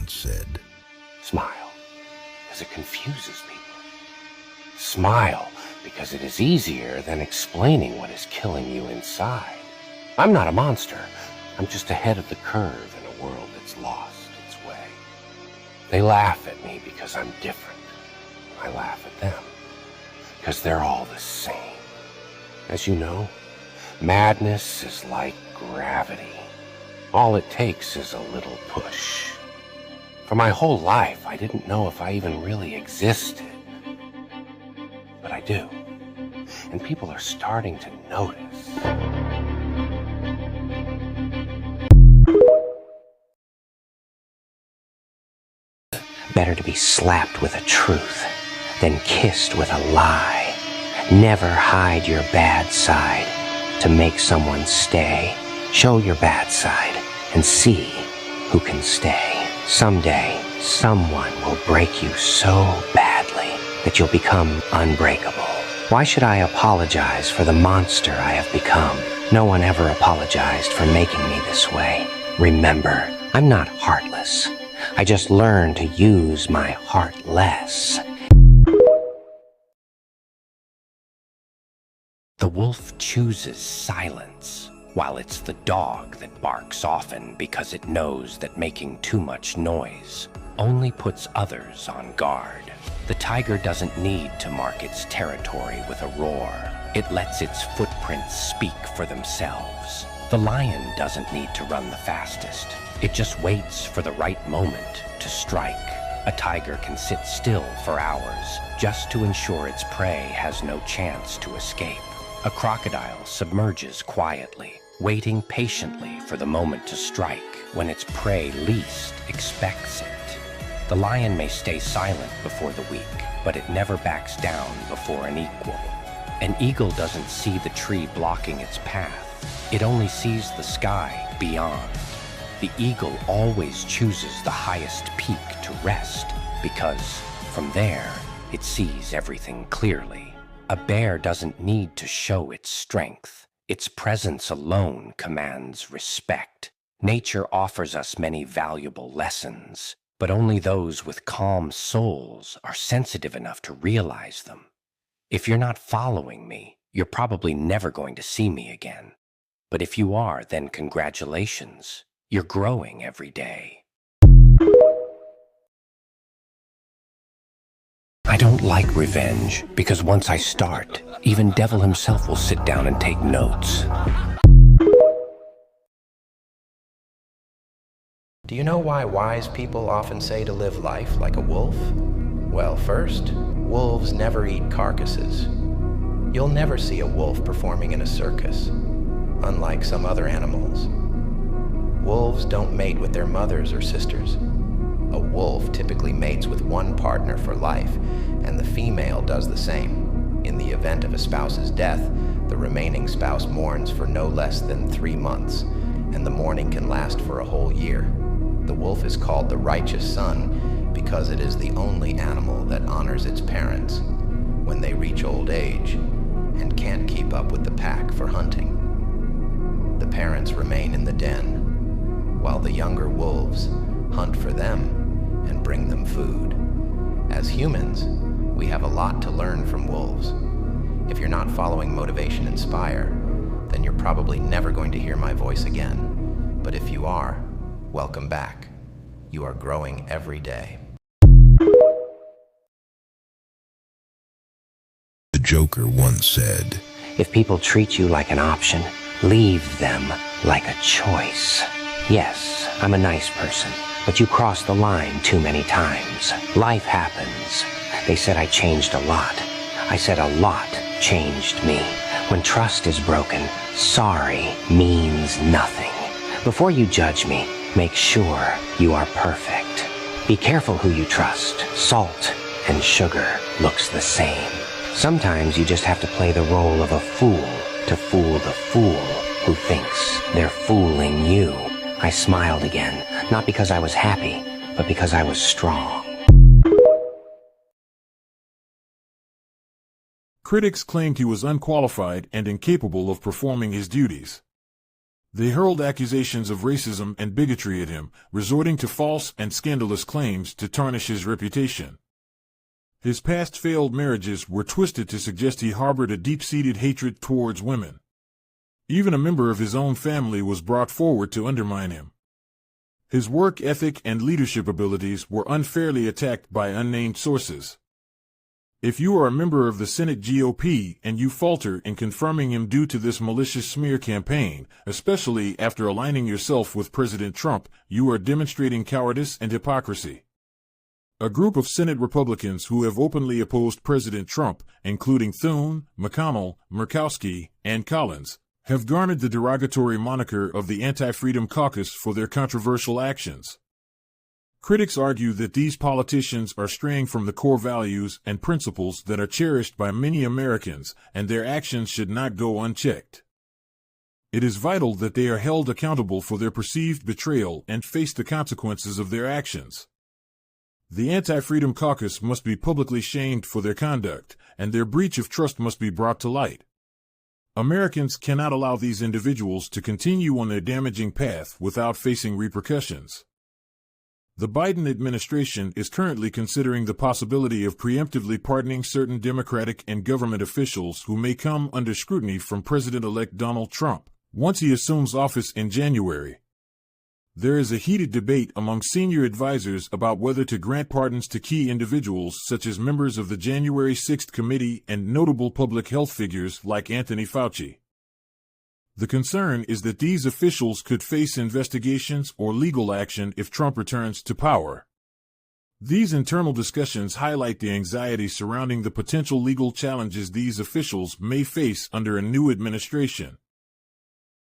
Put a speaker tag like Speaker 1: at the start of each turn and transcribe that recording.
Speaker 1: once said.
Speaker 2: Smile, because it confuses people. Smile, because it is easier than explaining what is killing you inside. I'm not a monster. I'm just ahead of the curve in a world that's lost its way. They laugh at me because I'm different. I laugh at them because they're all the same. As you know, madness is like gravity. All it takes is a little push. For my whole life, I didn't know if I even really existed. But I do. And people are starting to notice. Better to be slapped with a truth than kissed with a lie. Never hide your bad side to make someone stay. Show your bad side and see who can stay. Someday, someone will break you so badly that you'll become unbreakable. Why should I apologize for the monster I have become? No one ever apologized for making me this way. Remember, I'm not heartless. I just learned to use my heart less. The wolf chooses silence, while it's the dog that barks often because it knows that making too much noise only puts others on guard. The tiger doesn't need to mark its territory with a roar. It lets its footprints speak for themselves. The lion doesn't need to run the fastest. It just waits for the right moment to strike. A tiger can sit still for hours just to ensure its prey has no chance to escape. A crocodile submerges quietly, waiting patiently for the moment to strike when its prey least expects it. The lion may stay silent before the weak, but it never backs down before an equal. An eagle doesn't see the tree blocking its path. It only sees the sky beyond. The eagle always chooses the highest peak to rest because from there it sees everything clearly. A bear doesn't need to show its strength. Its presence alone commands respect. Nature offers us many valuable lessons, but only those with calm souls are sensitive enough to realize them. If you're not following me, you're probably never going to see me again. But if you are, then congratulations. You're growing every day. I don't like revenge, because once I start, even Devil himself will sit down and take notes.
Speaker 3: Do you know why wise people often say to live life like a wolf? Well, first, wolves never eat carcasses. You'll never see a wolf performing in a circus, unlike some other animals. Wolves don't mate with their mothers or sisters. A wolf typically mates with one partner for life, and the female does the same. In the event of a spouse's death, the remaining spouse mourns for no less than 3 months, and the mourning can last for a whole year. The wolf is called the righteous son because it is the only animal that honors its parents when they reach old age and can't keep up with the pack for hunting. The parents remain in the den, while the younger wolves hunt for them and bring them food. As humans, we have a lot to learn from wolves. If you're not following Motivation Inspire, then you're probably never going to hear my voice again. But if you are, welcome back. You are growing every day.
Speaker 1: The Joker once said.
Speaker 2: If people treat you like an option, leave them like a choice. Yes, I'm a nice person, but you crossed the line too many times. Life happens. They said I changed a lot. I said a lot changed me. When trust is broken, sorry means nothing. Before you judge me, make sure you are perfect. Be careful who you trust. Salt and sugar looks the same. Sometimes you just have to play the role of a fool to fool the fool who thinks they're fooling you. I smiled again, not because I was happy, but because I was strong.
Speaker 4: Critics claimed he was unqualified and incapable of performing his duties. They hurled accusations of racism and bigotry at him, resorting to false and scandalous claims to tarnish his reputation. His past failed marriages were twisted to suggest he harbored a deep-seated hatred towards women. Even a member of his own family was brought forward to undermine him. His work ethic and leadership abilities were unfairly attacked by unnamed sources. If you are a member of the Senate GOP and you falter in confirming him due to this malicious smear campaign, especially after aligning yourself with President Trump, you are demonstrating cowardice and hypocrisy. A group of Senate Republicans who have openly opposed President Trump, including Thune, McConnell, Murkowski, and Collins, have garnered the derogatory moniker of the Anti-Freedom Caucus for their controversial actions. Critics argue that these politicians are straying from the core values and principles that are cherished by many Americans, and their actions should not go unchecked. It is vital that they are held accountable for their perceived betrayal and face the consequences of their actions. The Anti-Freedom Caucus must be publicly shamed for their conduct, and their breach of trust must be brought to light. Americans cannot allow these individuals to continue on their damaging path without facing repercussions. The Biden administration is currently considering the possibility of preemptively pardoning certain Democratic and government officials who may come under scrutiny from President-elect Donald Trump once he assumes office in January. There is a heated debate among senior advisors about whether to grant pardons to key individuals such as members of the January 6th committee and notable public health figures like Anthony Fauci. The concern is that these officials could face investigations or legal action if Trump returns to power. These internal discussions highlight the anxiety surrounding the potential legal challenges these officials may face under a new administration.